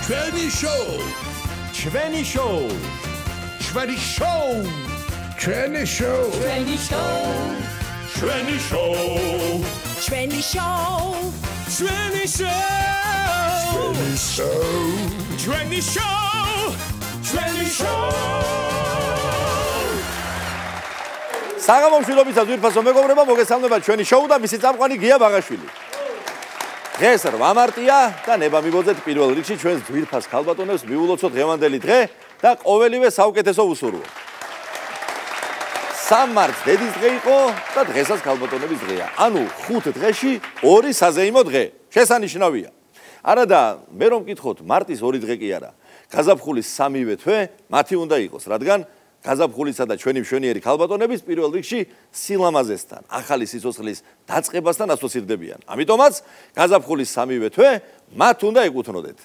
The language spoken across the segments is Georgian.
ჩვენი შოუ ჩვენი შოუ ჩვენი შოუ ჩვენი შოუ ჩვენი შოუ ჩვენი შოუ ჩვენი შოუ ჩვენი შოუ ჩვენი შოუ ჩვენი შოუ საღამომშვიდობის ძვირფასო მეგობრებო მოგესალმება ჩვენი შოუ და მისი წამყვანი გია ბაღაშვილი დღეს 8 მარტია და ნება მიბოძეთ პირველ რიგში ჩვენს ძვირფას ქალბატონებს მიულოცოთ დღევანდელი დღე და ყოველივე საუკეთესო უსურვო. 3 მარტს დედის დღე იყო და დღესაც ქალბატონების დღეა. ანუ 5 დღეში 2 საზეიმო დღე. შესანიშნავია. არა და მე რომ მკითხოთ მარტის 2 დღე კი არა. გაზაფხულის 3-ვე თვე მათი უნდა იყოს, რადგან გაზაფხულისა და ჩვენი მშვენიერი ქალბატონების პირველ რიგში სილამაზესთან, ახალი სიცოცხლის დაწყებასთან ასოცირდებიან. ამიტომაც გაზაფხულის 3-ვე თვე მათ უნდა ეკუთვნოდეთ.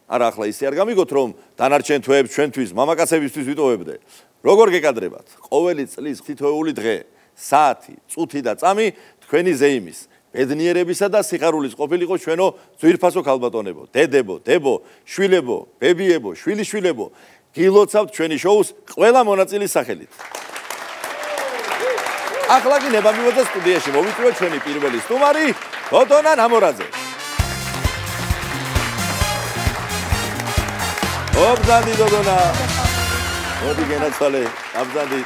არა ახლა ისე არ გამიგოთ რომ დანარჩენ თვეებს ჩვენთვის მამაკაცებისთვის ვიტოვებდე. როგორ გეკადრებათ? ყოველი წლის თითოეული დღე, საათი, წუთი და წამი თქვენი ზეიმის, ბედნიერებისა და სიხარულის ყოფილიყო ჩვენო ძვირფასო ქალბატონებო, დედებო, დებო, შვილებო, ბებიებო, შვილიშვილებო. გილოცავთ ჩვენი შოუს ყველა მონაწილის სახელით. ახლა კი ნება მივოძეთ სტუდიაში მოვიწვიოთ ჩვენი პირველი სტუმარი, გოდონა ნამორაძე. ობზანდი გოდონა. მოდი გენაცვალე, აბზანდი.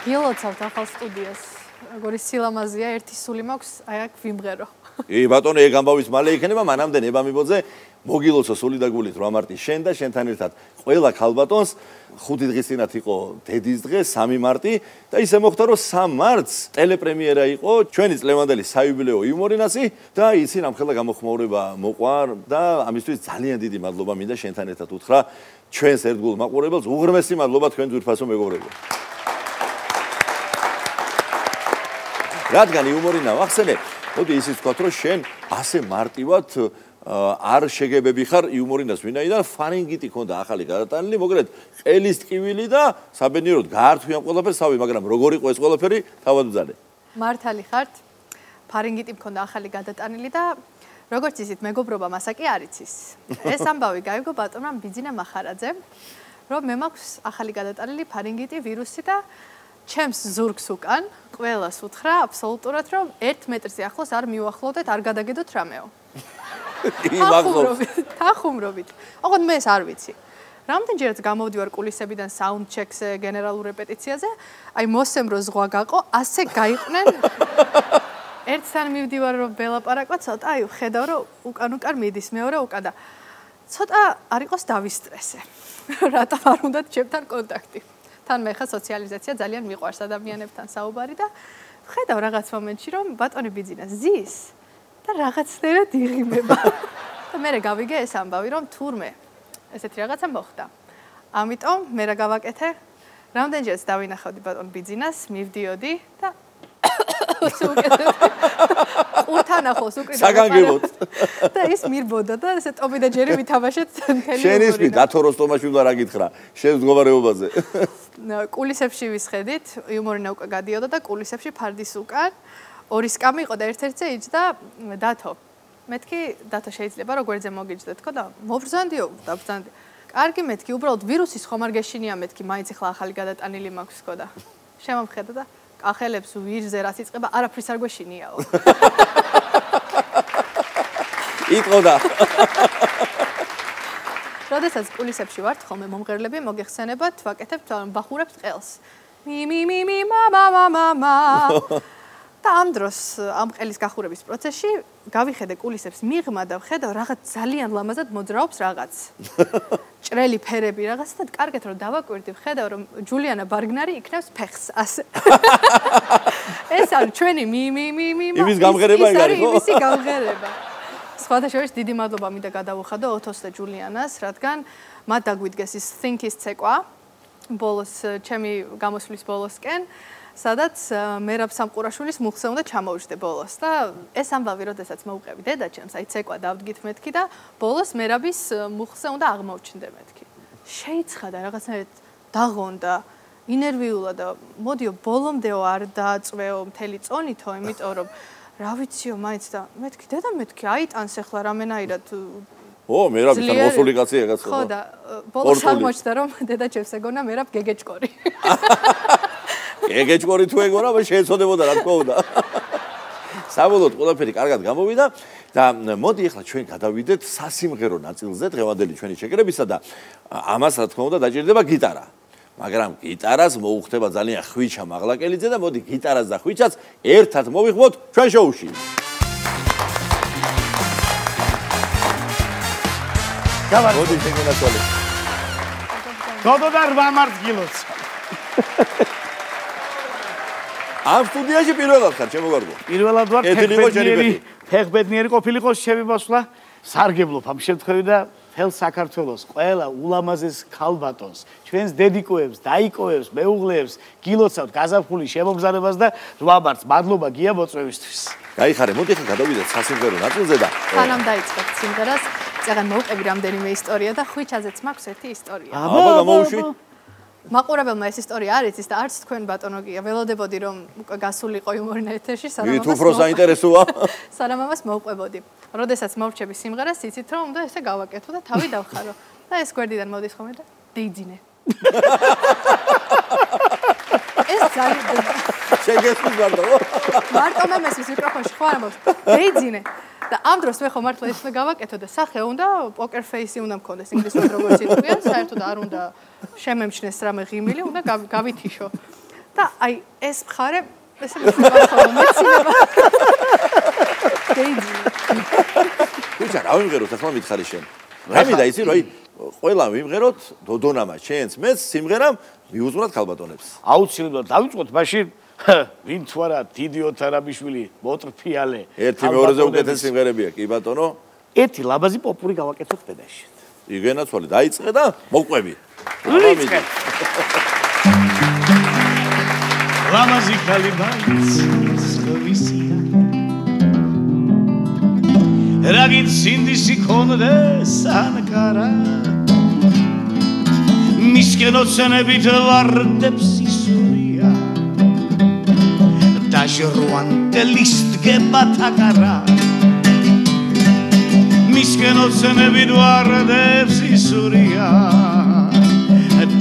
გილოცავთ ახალ სტუდიას. როგორი სილამაზეა, ერთი სული მაქვს, აი აქ ვიმღერო. ბატონო, ეგ ამბავის მალე იქნება, მანამდე ნება მიბოძე მოგილოცო სული და გულით 8 მარტის შენ და შენთან ერთად ყველა ქალბატონს 5 დღის წინათ იყო დედის დღე 3 მარტი და ისე მოხდა რომ 3 მარტს ტელეპრემიერა იყო ჩვენი წლევანდელი საიუბილეო იუმორინასი და იცი რამხელა გამოხმაურება მოყვა და ამისთვის ძალიან დიდი მადლობა მინდა შენთან ერთად უთხრა ჩვენს ერთგულ მაყურებელს უღრმესი მადლობა თქვენ ძვირფასო მეგობრებო. რადგან იუმორინა ვახსენე მოდი ისიც ვთქვათ, რომ შენ ასე მარტივად არ შეგებები ხარ იუმორინას, ვინაიდან ფარინგიტი ქონდა ახალი გადატანილი, მოკლედ ყელის ტკივილი და საბედნიეროდ გაართვი ამ ყველაფერს თავი, მაგრამ როგორ იყო ეს ყველაფერი, თავად ვძალე. მართალი ხართ, ფარინგიტი მქონდა ახალი გადატანილი და როგორც ისიც მეგობრობა მასა კი არ იცის. ეს ამბავი გაიგო ბატონმა ბიძინა მახარაძემ, რომ მე მაქვს ახალი გადატანილი ფარინგიტი ვირუსი და ჩემს ზურგს უკან ყველას უთხრა აბსოლუტურად რომ 1 მეტრზე ახლოს არ მივახლოვდეთ, არ გადაგედოთ რამეო. თახუმრობით. ოღონდ მე ეს არ ვიცი. რამდენჯერაც გამოვდივარ კულისებიდან საუნდ ჩეკზე, გენერალურ რეპეტიციაზე, აი მოსემრო ზღვა გაყო, ასე გაიყვნენ. ერთთან მივდივარ რომ ბელაპარაკვა, ცოტა აი ხედავ რომ უკან მიდის, მეორე უკან და ცოტა არ იყოს დავისტრესე. რატომ არ უნდათ ჩემთან კონტაქტი? თან მე ხა სოციალიზაცია ძალიან მიყვარს ადამიანებთან საუბარი და ხედავ რაღაც მომენტში რომ ბატონი ბიძინა ზის და რაღაცნაირად იღიმება. და მე გავიგე ეს ამბავი რომ თურმე ესეთი რაღაცა მოხდა. ამიტომ მე რა გავაკეთე? რამდენჯერაც დავინახავდი ბატონ ბიძინას, მივდიოდი და უთან ახლოს უკრიდა საგანგებოდ. და ის მირბოდა და ესე ტომი და ჯერი ვითამაშეთ მთელი შენის მით ათოროს თომაში უნდა რა გითხრა შენ მდგომარეობაზე. კულისებში ვისხედით, იუმორინა უკვე გადიოდა და კულისებში ფარდის უკან ორი სკამი იყო და ერთ-ერთზე იჯდა დათო. მეთქი დათო შეიძლება რომ გვერდზე მოგიჯდა თქო და მოვბრძანდიო და ბრძანდი. კარგი მეთქი, უბრალოდ ვირუსის ხომ არ გეშინია მეთქი, მაინც ახლა ახალი გადატანილი მაქვს თქო და შემომხედა და კახელებს ვირზე რაც იწყება, არაფრის არ გვეშინიაო. იტყოდა. როდესაც კულისებში ვართ, ხოლმე მომღერლები მოგეხსენებათ, ვაკეთებთ ბახურებს ყელს. მი მამა. და ამ დროს ამ ყელის გახურების პროცესში გავიხედე კულისებს მიღმა და ვხედავ რაღაც ძალიან ლამაზად მოძრაობს რაღაც. ჭრელი ფერები რაღაც და კარგად რომ დავაკვირდი, ვხედავ რომ ჯულიანა ბარგნარი იქნევს ფეხს ასე. ეს არის ჩვენი მი იმის გამღერება ეგ არის ხო? იმისი გამღერება. სხვათა შორის დიდი მადლობა მინდა გადავუხადო ოთოს და ჯულიანას, რადგან მათ დაგვიდგეს ის think-ის ცეკვა ბოლოს ჩემი გამოსვლის ბოლოსკენ, სადაც მერაბ სამყურაშვილის მუხზე უნდა ჩამოვждე ბოლოს და ეს ამბავი როდესაც მოვუყევი დედაჩემს, აი ცეკვა დავდგით მეთქი და ბოლოს მერაბის მუხზე უნდა აღმოჩნდე მეთქი. შეიცხადა რაღაცნაირად დაღონდა ინერვიულა და მოდიო ბოლომდეო არ დააწვეო მთელი წონითო, იმიტომ რომ რა ვიციო მაინც და მეთქი დედა მეთქი აიტანს ახლა რამენაირად მერაბთან მოსული კაცია კაცო. ხო და ბოლოს აღმოჩნდა რომ დედა ჩემს ეგონა მერაბ გეგეჭკორი. გეგეჭკორი თუ ეგონა შეეცოდებოდა რა თქმა უნდა. საბოლოოდ ყველაფერი კარგად გამოვიდა და მოდი ახლა ჩვენ გადავიდეთ სასიმღერო ნაწილზე დღევანდელი ჩვენი შეკრებისა და ამას რა თქმა უნდა დაჭირდება გიტარა. მაგრამ გიტარას მოუხდება ძალიან ხვიჩა მაღლაკელიძე და მოდი გიტარას და ხვიჩას ერთად მოვიხმოთ ჩვენ შოუში. მოდი შეგენაცვალე. დოდო და 8 მარტს გილოც. ამ სტუდიაში პირველად ხარ ჩემო გარგო. პირველად ვარ ფეხბედნიერი ყოფილიყო ჩემი მოსვლა სარგებლობ ამ შემთხვევით და თელ საქართველოს ყველა ულამაზეს ქალბატონს ჩვენს დედიკოებს, დაიკოებს, მეუღლეებს გილოცავთ გაზაფხულის შემოგზავნებას და 8 მარტს მადლობა გია მოწვევისთვის. გაიხარე, მოდი ახლა გადავიდეთ სასიმღერო ნაწილზე და სანამ დაიწყებთ სიმღერას, წეგან მოვყევი რამდენიმე ისტორია და ხვიჩაზეც მაქვს ერთი ისტორია. აბა გამოვუშვი. მაყურებელმა ეს ისტორია არ იცის და არც თქვენ ბატონო გია ველოდებოდი რომ უკვე გასულიყო იუმორინა ეთერში მით უფრო საინტერესოა. სანამ ამას მოვყვებოდი. როდესაც მოვრჩები სიმღერას, იცით რომ უნდა ესე გავაკეთო და თავი დავხარო. და ეს გვერდიდან მოდის ხოლმე და დეიძინე. ეს ძალიან შეგესმის მარტო. მარტო მემესის მიკროფონში ხო არ ამბობს. დეიძინე. და ამ დროს მე ხომ მართლა ეს უნდა გავაკეთო და სახე უნდა პოკერ ფეისი უნდა მქონდეს ინგლისურად როგორც იტყვიან, საერთოდ არ უნდა შემემჩნეს რამე ღიმილი, უნდა გავითიშო. და აი ეს მხარე ესე მიხდება მეცინება. დეიძინე. ვიცა რა ვიმღეროთ ახლა მითხარი შენ. რამე და იცი რომ აი ყველა ვიმღეროთ დოდონამა შენს მეც სიმღერამ მიუძღვნათ ქალბატონებს. აუცილებლად დავიწყოთ მაშინ ვინ თუ არა დიდი ოთარაბიშვილი მოტრფიალე. ერთი მეორეზე უკეთესი სიმღერებია კი ბატონო. ერთი ლაბაზი პოპური გავაკეთოთ პედაში. იგენაცვალე დაიწყე და მოყვები. ლამაზი ქალი მაინც სკოვისია რაგინ სინდისი ქონდეს ანკარა მისკენ ოცნებით ვარდებს ისურია დაჟრუანდელის დგება თაკარა მისკენ ოცნებით ვარდებს ისურია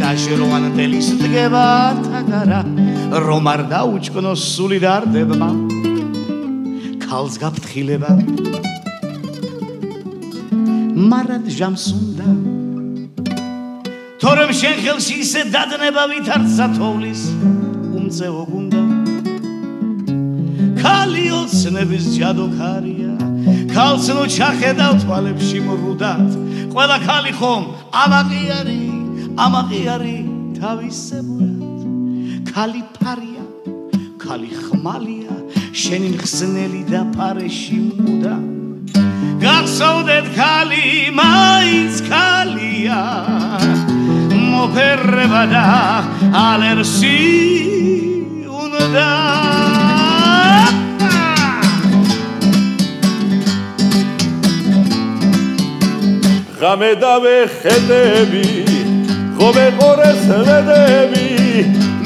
დაჟრუანდელის დგება თაკარა რომ არ დაუჭკნოს სული დარდებმა ქალს გაფრთხილება მარად ჟამს უნდა თორემ შენ ხელში ისე დადნება ვითარ სათოვლის უმწევო გუნდა ქალი ოცნების ჯადოქარია ქალს ნუ ჩახედავ თვალებში მრუდად ყველა ქალი ხომ ამაყიარი თავისებურად ქალი ფარია ქალი ხმალია შენი ხსნელი და ფარეში მუდა გახსოვდეთ ქალი მაინც ქალია მოფერება და ალერსი უნდა ღამე დავეხედები ხომე ყორეს ვედები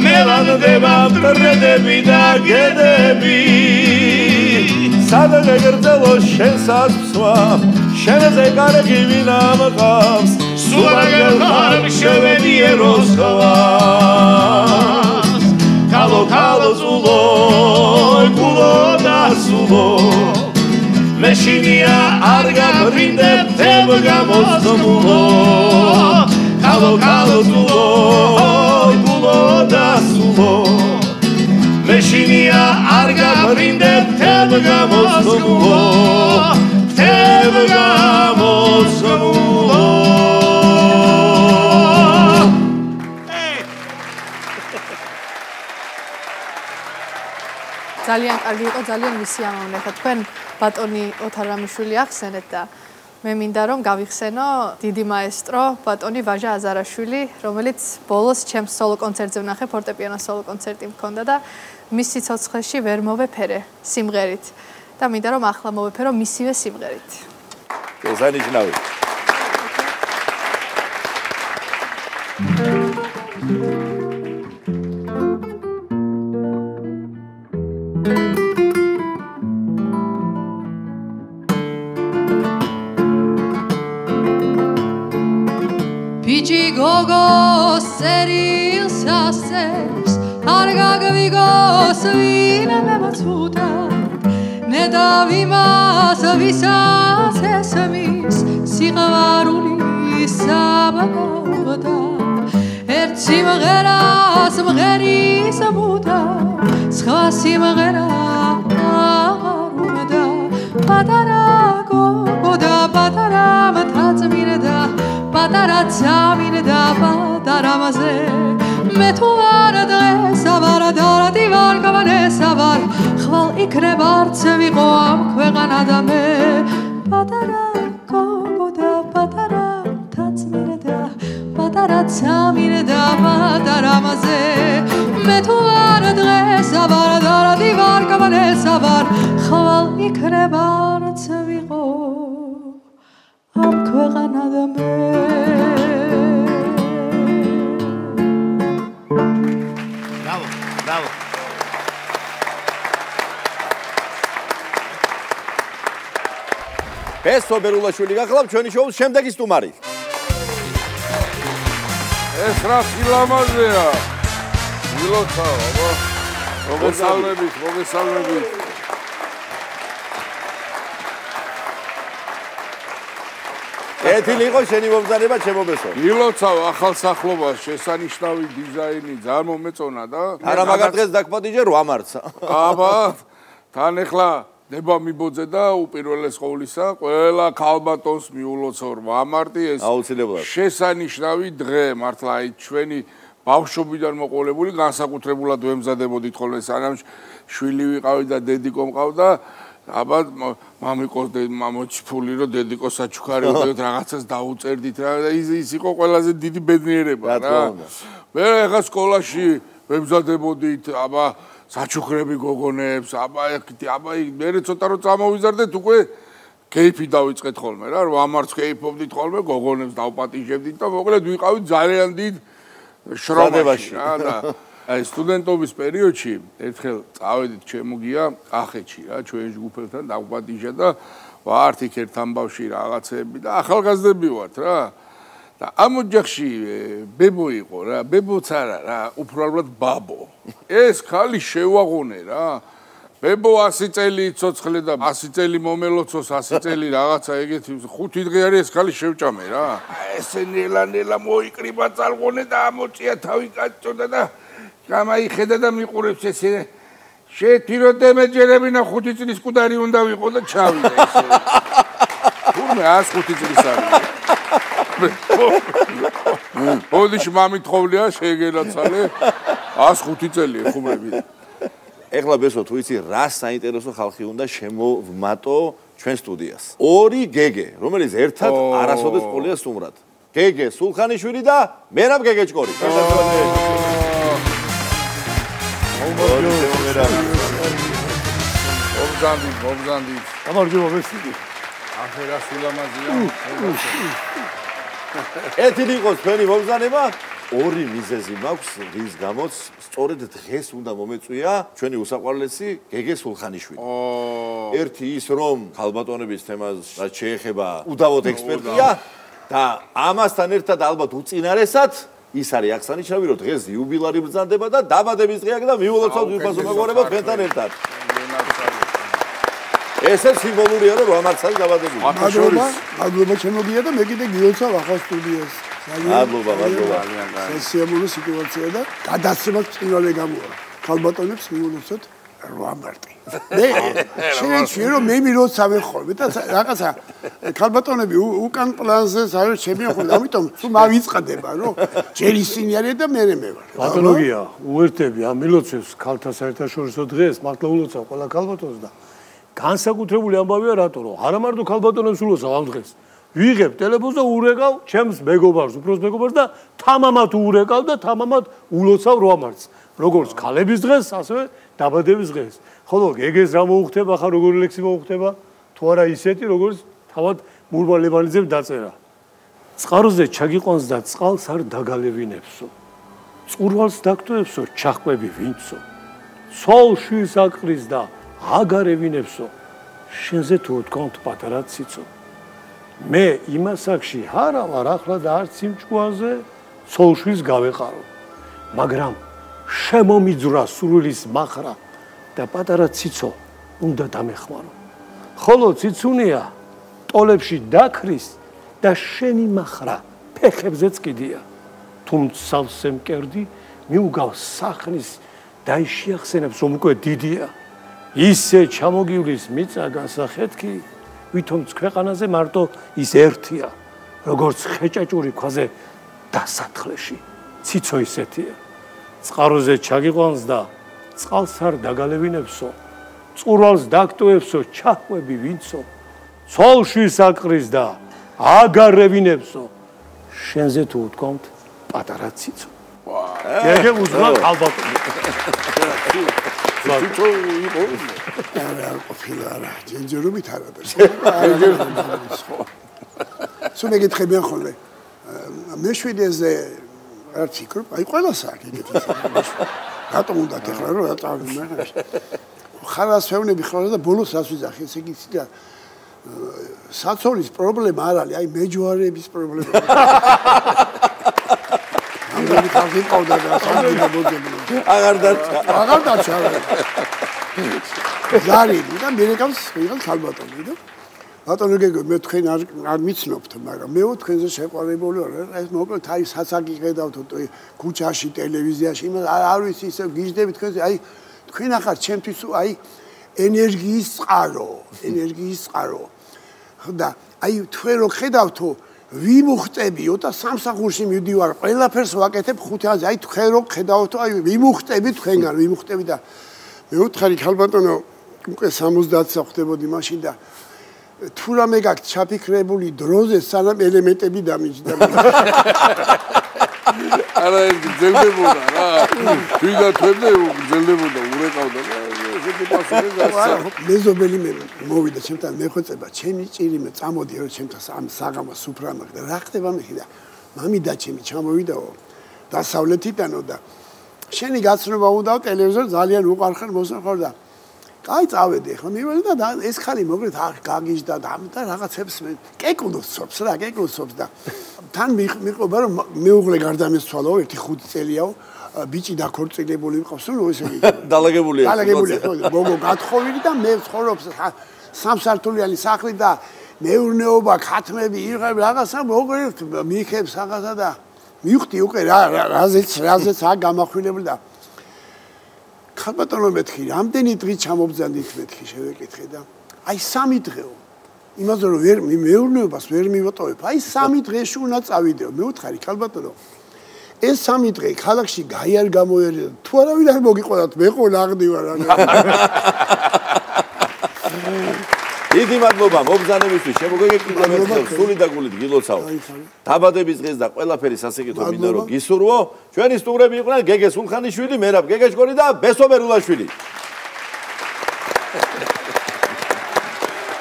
მელანდება მტრედები და გედები სადღე გრძელო შენსაც ფსვა შენზე კარგი ვინა მყავს სულაგერ ხარ შევედიეროს ხვას კალო ზულო კულო და სულო მეშინია არ გაბრინდებ თებ გამოსწმულო კალო ზულო კულო და სულო მეშინია არ გაბრინდებ თებ გამოსწმულო ძალიან კარგი იყო, ძალიან მისიამოვნე ხა თქვენ ბატონი ოთარამიშვილი ახსენეთ და მე მინდა რომ გავიხსენო დიდი მაესტრო ბატონი ვაჟა აზარაშვილი, რომელიც ბოლოს ჩემს სოლო კონცერტზე ვნახე, ფორტეპიანოს სოლო კონცერტი მქონდა და მის სიცოცხლეში ვერ მოვეფერე სიმღერით და მინდა რომ ახლა მოვეფერო მისივე სიმღერით. ესანიშნავი. გოგოს წერილს ასწევს არ გაგვიგოს ვინმე მოცუდა ნედავი მას ვისაც ესმის სიყვარული საბაგოდა ერთ სიმღერას მღერის ბუდა სხვა სიმღერა აღარუდა პატარა გოგო და პატარა მთაწმინდა პატარა წამინდა პატარამაზე მე თუ არ დღესა ვარ დარდი ვარ გამანესა ვარ ხვალ იქნება არც ვიყო ამ ქვეყანადა მე პატარა გოგო და პატარა მთაწმინდა პატარა წამინდა პატარამაზე მე თუ არ დღესა ვარ დარდი ვარ გამანესა ვარ ხვალ იქნება არც ვიყო ამ ქვეყანადა მე Bravo. ბესო ბერულაშვილი გახლავთ ჩვენი შოუს შემდეგი სტუმარი. ეს რა ფილამაზეა? ვილოცა, აბა. მოგესალმებით. ეთილი იყო შენი მომზადება ჩემობესო. ვილოცავ ახალ სახლობას შესანიშნავი დიზაინი ძალიან მომეწონა და არა მაგარ დღეს დაგპატიჟე 8 მარტსა. აბა თან ახლა ნება მიბოძე და უპირველეს ყოვლისა ყველა ქალბატონს მიულოცო 8 მარტი ეს აუცილებლად შესანიშნავი დღე მართლა აი ჩვენი ბავშვობიდან მოყოლებული განსაკუთრებულად ვემზადებოდით ხოლმე სანამ შვილი ვიყავი და დედიკო მყავდა აბა მამიკოს მამოჩფული რომ დედიკო საჩუქარი ვიყავით რაღაცას დაუწერდით რა და ის იყო ყველაზე დიდი ბედნიერება რა მე ახლა სკოლაში ვემზადებოდით აბა საჩუქრები გოგონებს აბა მე ცოტა რომ წამოვიზარდეთ უკვე კეიფი დავიწყეთ ხოლმე რა 8 მარტს კეიფობდით ხოლმე გოგონებს დავპატიჟებდით და მოკლედ ვიყავით ძალიან დიდ შრომაში რა და აი სტუდენტობის პერიოდში ერთხელ წავედით ჩემო გია კახეთში რა ჩვენ ჯგუფებთან დავპატიჟა და ვართ იქ ერთ ამბავში რაღაცები და ახალგაზრდები ვართ რა და ამ ოჯახში ბებო იყო რა ბებოც არა რა უბრალოდ ბაბო ეს ხალი შევაღონე რა ბებო 100 წელი ცოცხლე და 100 წელი მომელოცოს 100 წელი რაღაცა ეგეთი 5 დღე არის ეს ხალი შევჭამე რა ესე ნელა მოიკრიბა წალღონე და ამოწია თავი კაცოდა და გამაიხედა და მიყურებს ესე შეთიროდე მეჯერებინა 5 წლის კუდარი უნდა ვიყო და ჩავიდა ესე თურმე 105 წლის არის ოდიში მამითხოვლია შეგენაცალე 105 წელი ხუმრები ეხლა ბესო თუ იცი რა საინტერესო ხალხი უნდა შემოვმატო ჩვენ სტუდიას ორი გეგე რომელიც ერთად არასოდეს ყოლია სტუმრად გეგე სულხანიშვილი და მერაბ გეგეჭკორი მომზანდი გამარჯობა მესიგი ახერა სულამაზია ეთილი იყოს თქვენი მომზადება ორი მიზეზი მაქვს რის გამოც სწორედ დღეს უნდა მომეწვია ჩვენი უსაყვარლესი გეგე სულხანიშვილი ერთი ის რომ ქალბატონების თემას რაც შეეხება უდავოდ ექსპერტია და ამასთან ერთად ალბათ უწინარესად ის არის აღსანიშნავი რომ დღეს იუბილარი ბრძანდება და დაბადების დღეა და მიულოცავთ ვიფასო მეგობრებო თქვენთან ერთად ესე სიმბოლურია რომ 8 მარტს დაბადებული მადლობა შემოგია და მე კიდე გილოცავ ახალ სტუდიას მადლობა სესიამური სიტუაცია და გადაცემას წინვალე გამოვა ქალბატონებს მიულოცოთ 8 მარტი მე შეიძლება რომ მე მილოცავე ხოლმე და რაღაცა ქალბატონები უკან პლანზე არის ჩემი ხოლმე ამიტომ თუ მავიწყდება რომ ჯერ ისინი არიან და მე ვარ პათოლოგია უერთები ამ მილოცებს ქალთა საერთაშორისო დღეს მართლა ულოცავ ყველა ქალბატონს და განსაკუთრებული ამბავია რატო რომ არა მარტო ქალბატონებს ულოცავ ამ დღეს ვიღებ ტელეფონს და ურეკავ ჩემს მეგობარს უფროს მეგობარს და თამამად ურეკავ და თამამად ულოცავ 8 მარტს როგორც ქალების დღეს ასევე დაბადების დღეს ხოლო გეგეს რა მოუხდება ხა როგორი ლექსი მოუხდება თუ არა ისეთი როგორც თავად მურვა ლევანიძემ დაწერა წყაროზე ჩაგიყვანს და წყალს არ დაგალევინებსო წყურვალს დაგტოვებსო ჩახვები ვინცო სულ შვილს აკრის და აგარევინებსო შენზე თუ თქვათ პატარა ციცო მე იმასაკში არა ვარ ახლა და არც იმ ჭკუაზე ცოლშვილს გავეყარო. მაგრამ შემომიძვრა სურვილის მახრა და პატარა ციცო უნდა დამეხმარო. ხოლო ციცუნია ტოლებში დაქრის და შენი მახრა ფეხებზეც კიდია. თუმცა სავსე მკერდი მიუგავს სახნის და შეახსენებს რომ უკვე დიდია. ისე ჩამოგივლის მიწა გასახეთქი, ვითომც ქვეყანაზე მარტო ის ერთია, როგორც ხეჭაჭური ქვაზე დასათხლეში, ციცო ისეთია. წყაროზე ჩაგიყვანს და წყალს არ დაგალევინებსო, წყურვალს დაგტოვებსო, ჩახვები ვინცო, ცოლში საკრის და აგარევინებსო, შენზე თუ უთქვამთ პატარა ციცო. გეგე უძღვა ალბათო. ციცო იყო? არა, ყოფილა არა, ჯენჯერობით არა და. სულ მეკითხებიან ხოლმე. მეშვიდეზე არ ფიქრობ, აი ყველას აქვს ეგეთი. რატომ უნდა ეხლა რომ რატომ ხარას ფევნები ხოლმე და ბოლოს რას ვიძახი, ესე იგი და საცოლის პრობლემა არ არის, აი მეჯვარეების პრობლემა. ამდენი ხალხი ყავდა და სამგინო მოძებნო. აღარ დარჩა. აღარ დარჩა. ზარი და მერეკავს ვიღალ ქალბატონი და ბატონო გეგო მე თქვენ არ მიცნობთ, მაგრამ მე თქვენზე შეყვარებული ვარ. ეს მოკლედ აი სასაგი ხედავთ ქუჩაში, ტელევიზიაში, იმას არ ვიცი ისე გიждები თქვენზე, აი თქვენ ახარ ჩემთვის აი ენერგიის წყარო. და აი თქვენ რო ხედავთო ვიმუხტებიო და სამსახურში მივდივარ, ყველაფერს ვაკეთებ 5 ათზე, აი თქვენ რო ხედავთო, აი ვიმუხტები თქვენგან, ვიმუხტები და მე ვთხარი ქალბატონო უკვე 70-ს ხდებოდი მაშინ და თუ რამე გაქვს ჩაფიქრებული დროზე სანამ ელემენტები დამიჯდა. არა ეს გძელდებოდა რა. ვიდა თვებზე გძელდებოდა, ურეკავდა და ესეთი პასუხი გასცა. მეზობელი მე მოვიდა ჩემთან მეხვეწება, ჩემი ჭირი მე წამოდი რომ ჩემთან ამ საღამოს სუფრა მაგდა. რა ხდება მე და მამი და ჩემი ჩამოვიდაო დასავლეთიდანო და შენი გაცნობა უნდა ტელევიზორ ძალიან უყარხარ მოსახარ და კაი წავედი ხო მივედი და ეს ხალი მოგრეთ არ გაგიჟდა და რაღაცებს მე კეკლოსობს და თან მიყვება რომ მეუღლე გარდამესცვალო 1-5 წელიაო ბიჭი დაქორწინებული მყავს რომ ესე დალაგებულია გოგო გათხოვილი და მე ცხოვრობს სამსართულიანი სახლი და მეურნეობა ხათმები იღებ რაღაცა მოგრეთ მიქებს რაღაცა და მივხვდი უკვე რაზეც გამახვილებული და ქალბატონო მეთქი, რამდენი დღით ჩამობძანდით მეთქი შევეკითხე და აი 3 დღეო. იმაზე რომ ვერ მეურნეობას ვერ მივატოვებ, აი 3 დღეში უნდა წავიდეო. მე ვთხარი ქალბატონო. ეს 3 დღე ქალაქში გაიარ გამოერიდა. თუ არავინ არ მოგიყვანათ, მე ყოლა აღდივარ არა. დიდი მადლობა მობრძანებისთვის. შემოგეგეკლით სული და გულით გილოცავ. დაბადების დღეს და ყველაფერი სასიკეთო მინდა რომ გისურვო. ჩვენი სტუმრები იყვნენ გეგე სულხანიშვილი, მერაბ გეგეშკორი და ბესო მერულაშვილი.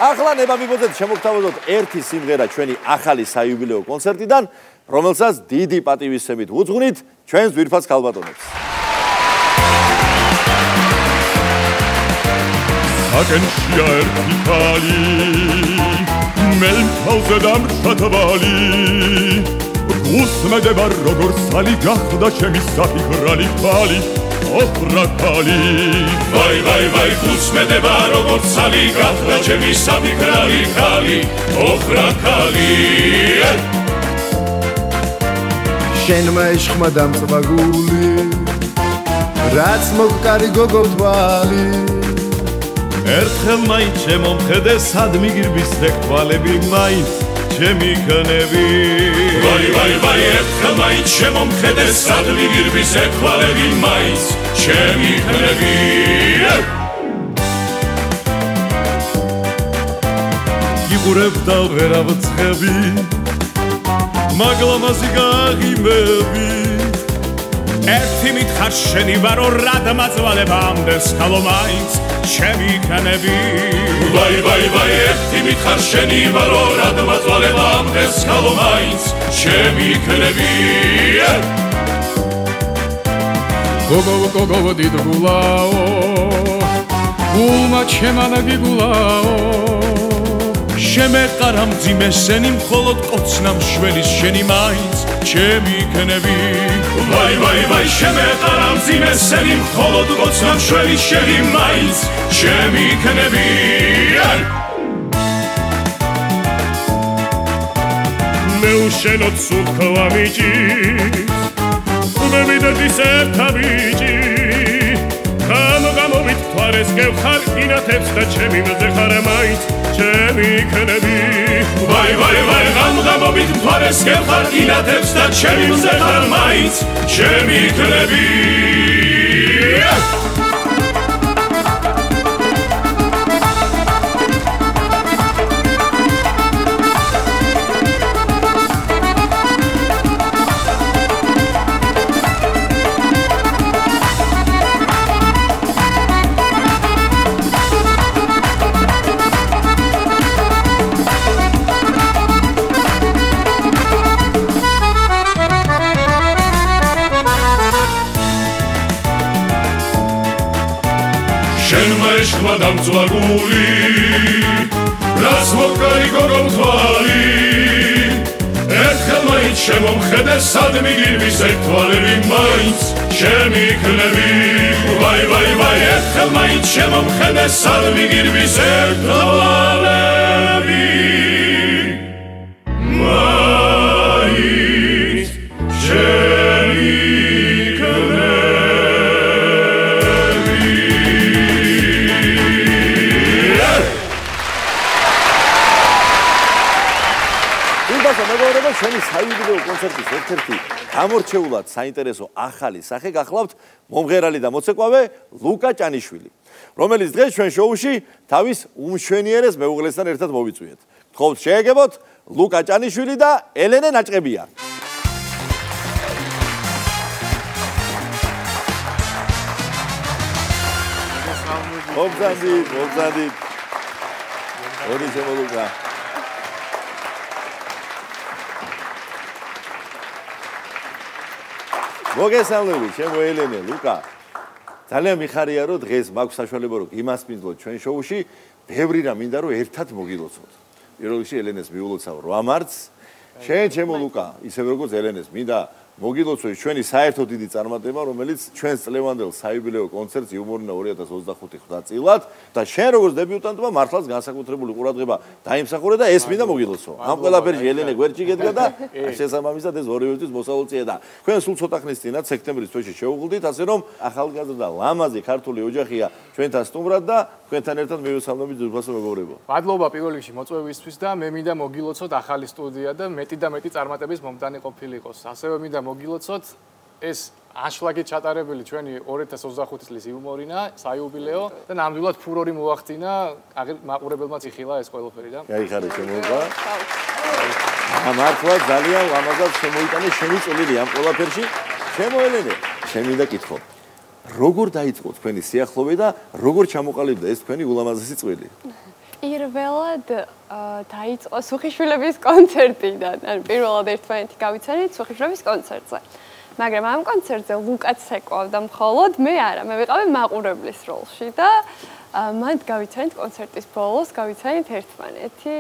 ახლა ნებამიბოძეთ შემოგთავაზოთ ერთი სიმღერა ჩვენი ახალი საიუბილეო კონცერტიდან, რომელსაც დიდი პატივისცემით უძღვნით ჩვენს ძვირფას ქალბატონებს. აგენშია ერთი ხალი მელთავზე დამშათვალი გუსმედება როგორც სალი გახდა ჩემი საფიქრალი ხალი ოხრაკალი ვაი ვაი ვაი გუსმედება როგორც სალი გახდა ჩემი საფიქრალი ხალი ოხრაკალი შენმა ეშხმა დამწვაგული რაც მოგკარი გოგო თვალი ერთხელ მაინც შემომხედე სად მიგირბის თვალები მაინც ჩემი ქნები ვაი ვაი ვაი ერთხელ მაინც შემომხედე სად მიგირბის თვალები მაინც ჩემი ქნები იგურებდა ვერავცხები მაგლამაზი გაღიმები ერთი მითხარ შენი ვარო რად მაწვალებამდეს ხალო მაინც ჩემი ქნები ვაი ვაი ვაი ერთი მითხარ შენი ვარო რად მაწვალებამდეს ხალო მაინც ჩემი ქნები გოგო დიდგულაო გულმა ჩემანა გიგულაო შემეყარა მძიმე სენი მხოლოდ კოცნა მშველის შენი მაინც ჩემი იქნები ვაი ვაი ვაი შემეყარა მძიმე სენი მხოლოდ კოცნა მშველის შენი მაინც ჩემი იქნები მე უშენოდ სულქვა მიჭის მე მიდადის ერთა ბიჭი გამობით თვარეს გევხარ ინათებს და ჩემი მზე ხარ მაინც ჩემი იქნები ვაი ვაი ვაი გამობით თვარეს გევხარ ინათებს და ჩემი მზე ხარ მაინც ჩემი იქნები შენმა დამწვაგული რას მოკარი გოგო თვალი ერთხელ მაინც შემომხედე სად მიგირვის ერთვალები მაინც ჩემი იქნები ვაი ვაი ვაი ერთხელ მაინც შემომხედე სად მიგირვის ერთვალები მაინც ჩემი ჩვენი საიუბილეო კონცერტის ერთ-ერთი გამორჩეულად საინტერესო ახალი სახე გახლავთ მომღერალი და მოცეკვავე ლუკა ჭანიშვილი, რომელიც დღეს ჩვენ შოუში თავის უმშვენიერეს მეუღლესთან ერთად მოვიწვიეთ. გთხოვთ შეეგებოთ ლუკა ჭანიშვილი და ელენე ნაჭყებია. მოგზანდით. ორი ჩემო ლუკა. მოგესალმებით, ჩემო ელენე, ლუკა. ძალიან მიხარია, რომ დღეს მაქვს საშუალება, რომ იმასპინძლოთ ჩვენ შოუში, ბევრი რამ მინდა, რომ ერთად მოგილოცოთ. პირველ რიგში ელენეს მიულოცავ 8 მარტს. შენ, ჩემო ლუკა, ისევ როგორც ელენეს მინდა მოგილოცოთ ჩვენი საერთო დიდი წარმატება, რომელიც ჩვენს წლევანდელ საიუბილეო კონცერტს იუმორინა 2025 ხვდა წილად და შენ როგორც დებიუტანტმა მართლაც განსაკუთრებული ყურადღება დაიმსახურე და ეს მინდა მოგილოცო. ამ ყველაფერში ელენე გვერდში გედგა და შესაბამისად ეს ორივეთვის მოსავალწია და ჩვენ სულ ცოტა ხნის წინათ სექტემბრის თვეში შევუღლდით, ასე რომ ახალგაზრდა ლამაზი ქართული ოჯახია ჩვენთან სტუმრად და თქვენთან ერთად მივესალმებით ძვირფასო მეგობრებო. მადლობა პირველ რიგში მოწვევისთვის და მე მინდა მოგილოცოთ ახალი სტუდია და მეტი და მეტი წარმატების მომდანი ყოფილიყოს. ასევე მინდა მოგილოცოთ ეს აშლაგით ჩატარებელი ჩვენი 2025 წლის იუმორინა საიუბილეო და ნამდვილად ფურორი მოახდინა მაყურებელმაც იხილა ეს ყველაფერი და გაიხარე შემოვა. მართლა ძალიან ლამაზად შემოიტანე შენი წვლილი ამ ყველაფერში. შემოელენე. შენ მინდა კითხო. როგორ დაიწყო თქვენი სიახლოვე და როგორ ჩამოყალიბდა ეს თქვენი ულამაზესი წვლილი? პირველად დაიწყო სუხიშვილების კონცერტიდან. ანუ პირველად ერთმანეთი გავიცანით სუხიშვილების კონცერტზე. მაგრამ ამ კონცერტზე ლუკაც ეკავდა მხოლოდ, მე არა, მე ვიყავი მაყურებლის როლში და მანდ გავიცანით კონცერტის ბოლოს, გავიცანით ერთმანეთი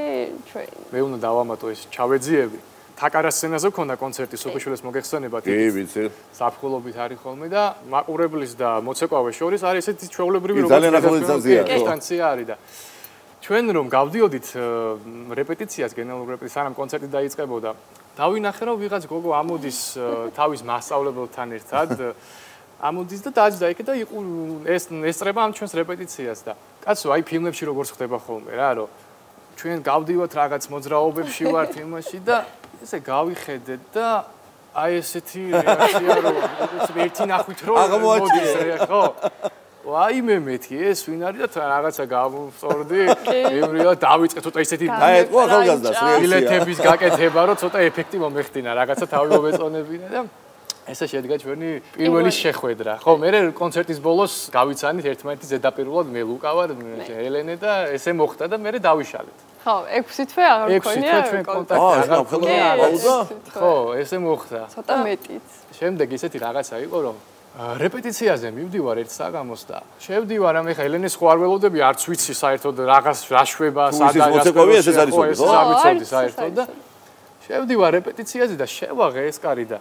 ჩვენ. მე უნდა დავამატო ეს ჩავეძიები. თაკარას სცენაზე ქონდა კონცერტი სუხიშვილის მოგეხსენებათ. კი, ვიცი. საფხულობით არის ხოლმე და მაყურებლის და მოცეკვავეს შორის არის ესეთი ჩვეულებრივი ძალიან ახლო დისტანცია. დისტანცია არის და ჩვენ რომ გავდიოდით რეპეტიციას, გენერალურ რეპეტიციას, სანამ კონცერტი დაიწყებოდა, დავინახე რომ ვიღაც გოგო ამოდის თავის მასწავლებელთან ერთად, ამოდის და დაჯდა იქ და ესწრება ამ ჩვენს რეპეტიციას და კაცო, აი ფილმებში როგორც ხდება ხოლმე რა, რომ ჩვენ გავდივართ რაღაც მოძრაობებში ვართ იმაში და ესე გავიხედეთ და აი ესეთი რეაქცია რომ ერთი ნახვით რომ მოდის ხო? ვაი მე მეთქი ეს ვინ არის და რაღაცა გავუსწორდი იმრილა დავიწყე ცოტა ისეთი დაეთყო ახალგაზრდას ბილეთების გაკეთება რომ ცოტა ეფექტი მომეხდინა რაღაცა თავი მომეწონებინა და ესე შედგა ჩვენი პირველი შეხვედრა ხო მე კონცერტის ბოლოს გავიცანით ერთმანეთის ზედაპირულად მე ლუკა ვარ ელენე და ესე მოხდა და მე დავიშალეთ ხო 6 თვე აღარ მქონია კონტაქტი აღარ ხო ესე მოხდა ცოტა მეტიც შემდეგ ისეთი რაღაცა იყო რომ რეპეტიციაზე მივდივარ ერთ საგამოს და შევდივარ ამ ეხა ელენეს ხო არ ველოდები არც ვიცი საერთოდ რაღაც რაშვება სადაა ეს არის ხო? არ ვიცოდი საერთოდ და შევდივარ რეპეტიციაზე და შევაღე ეს კარი და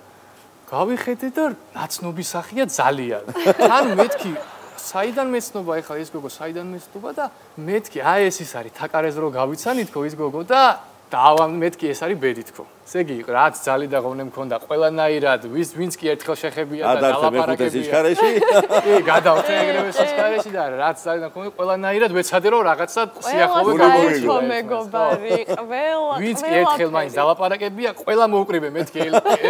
გავიხედე და ნაცნობი სახია ძალიან. ანუ მეთქი საიდან მეცნობა ეხლა ეს გოგო საიდან მეცნობა და მეთქი აი ეს ის არის თაკარეს რო გავიცანით ხო ის გოგო და მეთქი ეს არის ბედი თქო. ესე იგი რაც ძალი და ღონე მქონდა ყველანაირად ვინც კი ერთხელ შეხებია და დალაპარაკებია. კი გადავწე ეგრევე სიჩქარეში და რაც ძალი და მქონდა ყველანაირად ვეცადე რომ რაღაცა სიახლოვე გამოიჩინო მეგობარი ყველა ვინც კი ერთხელ მაინც დალაპარაკებია ყველა მოუკრიბე მეთქი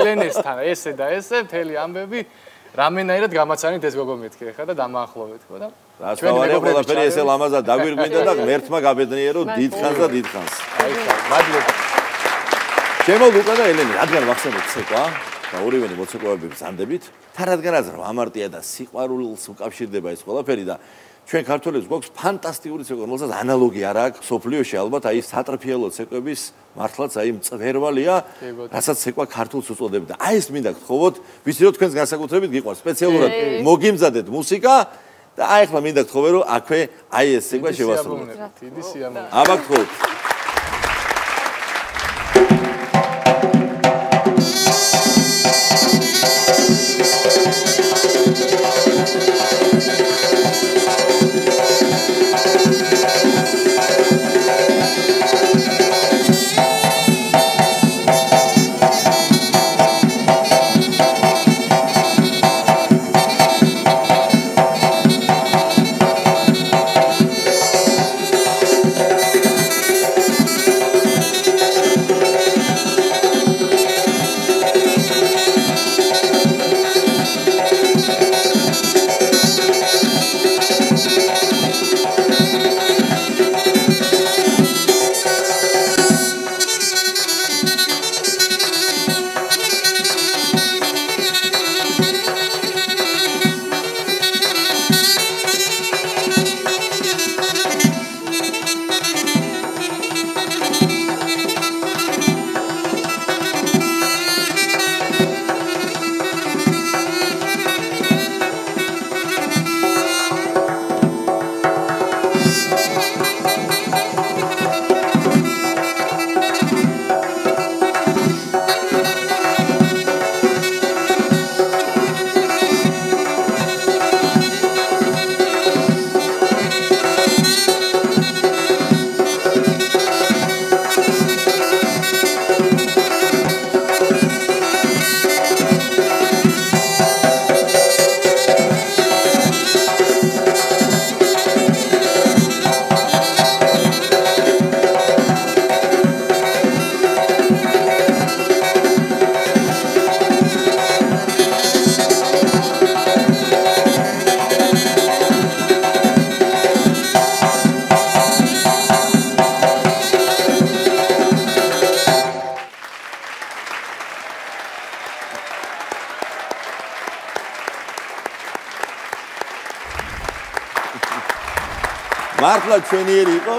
ელენესთან ესე და ესე მთელი ამბები რამენაირად გამაცანით ეს გოგო მეთქი ხა და დამაახლოვეთ ხო და რაც თავარია ყველაფერი ესე ლამაზად დაგვირგვინდა და ღმერთმა გაბედნიერო დიდხანს და დიდხანს. მადლობა. ჩემო ლუკა და ელენე, რადგან ვახსენებთ ცეკვა და ორივენი მოცეკვავები ბრძანდებით, თან რადგანაც ამარტია და სიყვარულს უკავშირდება ეს ყველაფერი და ჩვენ ქართველებს გვაქვს ფანტასტიკური ცეკვა, რომელსაც ანალოგი არ აქვს სოფლიოში ალბათ აი სატრფიალო ცეკვების მართლაც აი მწვერვალია, რასაც ცეკვა ქართულს უწოდებდა. აი ეს მინდა გთხოვოთ, ვიცი რომ თქვენს განსაკუთრებით გიყვარს სპეციალურად მოგიმზადეთ მუსიკა და აი ახლა მინდა გთხოვე რომ აქვე აი ეს ცეკვა შევასრულოთ. დიდი სიამოვნებაა. აბა გთხოვთ. მართლა ჩვენიერი იყო.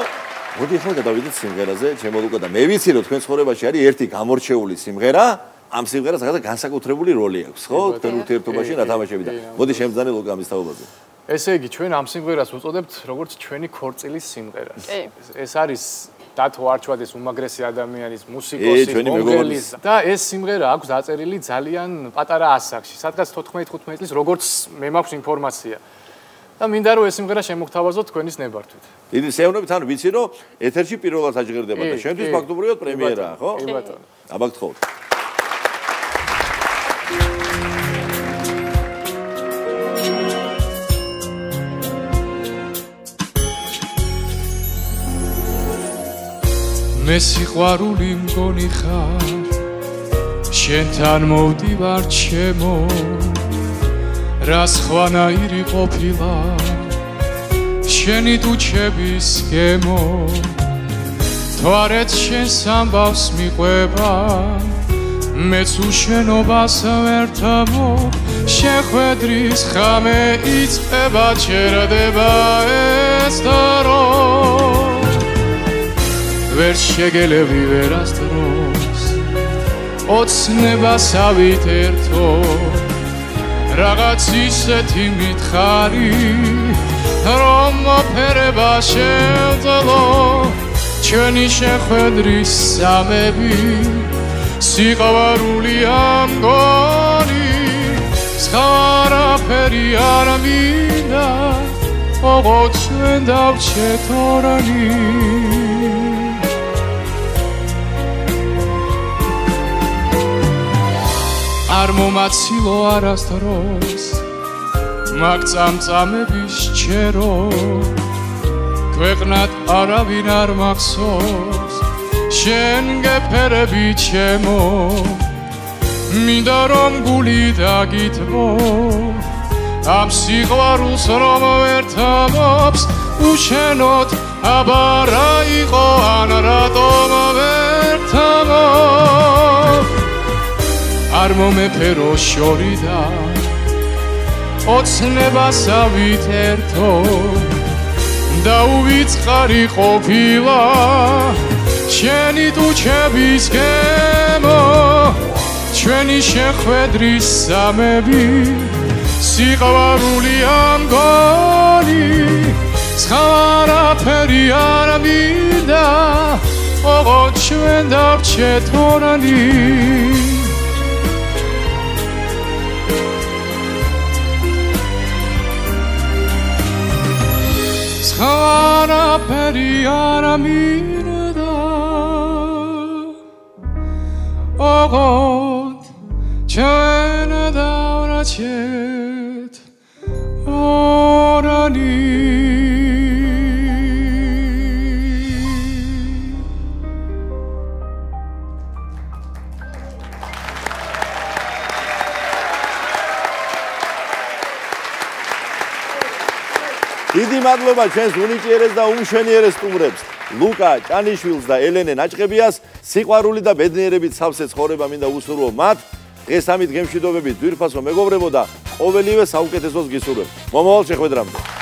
მოდი ახლა გადავიდეთ სიმღერაზე, ჩემო ლუკა და მე ვიცი რომ თქვენ ცხოვრებაში არის ერთი გამორჩეული სიმღერა, ამ სიმღერას განსაკუთრებული როლი აქვს, ხო? თქვენ ურთიერთობაში რა თამაშები და მოდი შემძანე ლუკა ამის თაობაზე. ესე იგი ჩვენ ამ სიმღერას უწოდებთ როგორც ჩვენი ქორწილის სიმღერას. ეს არის დათო არჩვადეს უმაგრესი ადამიანის მუსიკოსის მომღერლის და ეს სიმღერა აქვს დაწერილი ძალიან პატარა ასაკში, სადღაც 14-15 წლის, როგორც მე მაქვს ინფორმაცია. და მინდა რომ ეს სიმღერა შემოგთავაზოთ თქვენის ნებართვით. დიდი სიამოვნებით, ანუ ვიცი რომ ეთერში პირველად აჟღერდება და შენთვის ფაქტობრივად პრემიერაა, ხო? კი ბატონო. აბა გთხოვთ. მე სიყვარული მგონი ხარ, შენთან მოვდივარ ჩემო, რა სხვანაირი ყოფილა შენი ტუჩების გემო, თვარეთ შენს ამბავს მიყვება, მეც უშენობას ვერ თამო, შეხვედრის ხამე იწყება, ჩერდება ეს დრო, ვერ შეგელები ვერასდროს, ოცნებას ავითერთო, რაღაც ისეთი მითხარი რომ მოფერება შევძლო ჩვენი შეხვედრის სამები სიყვარული ამგონი სხვარაფერი არ მინდა ოღო ჩვენ დავჩეთ ორანი არ მომაცილო არასდროს მაგ წამწამების ჩერო ქვეყნად არავინ არ მახსოვს შენ გეფერები ჩემო მინდა რომ გული დაგითმო ამ სიყვარულს რომ ვერ თამობს უშენოდ აბა რა იყო ან რატომ ვერ თამობს არ მომეფერო შორიდან ოცნებასავით ერთო დაუვიწყარი ყოფილა შენი ტუჩების გემო ჩვენი შეხვედრის სამები სიყვარული ამგონი სხვარაფერი არ მინდა ოღო ჩვენ დავჩეთ ორანი სხვარაფერი არ მინდა ოღო ჩვენ დავჩეთ ორანი დიდი მადლობა ჩვენს უნიჭიერეს და უმშვენიერეს სტუმრებს ლუკა ჭანიშვილს და ელენე ნაჭყებიას სიყვარული და ბედნიერებით სავსე ცხოვრება მინდა უსურვო მათ დღეს ამით გემშვიდობებით ძვირფასო მეგობრებო და ყოველივე საუკეთესოს გისურვებ მომავალ შეხვედრამდე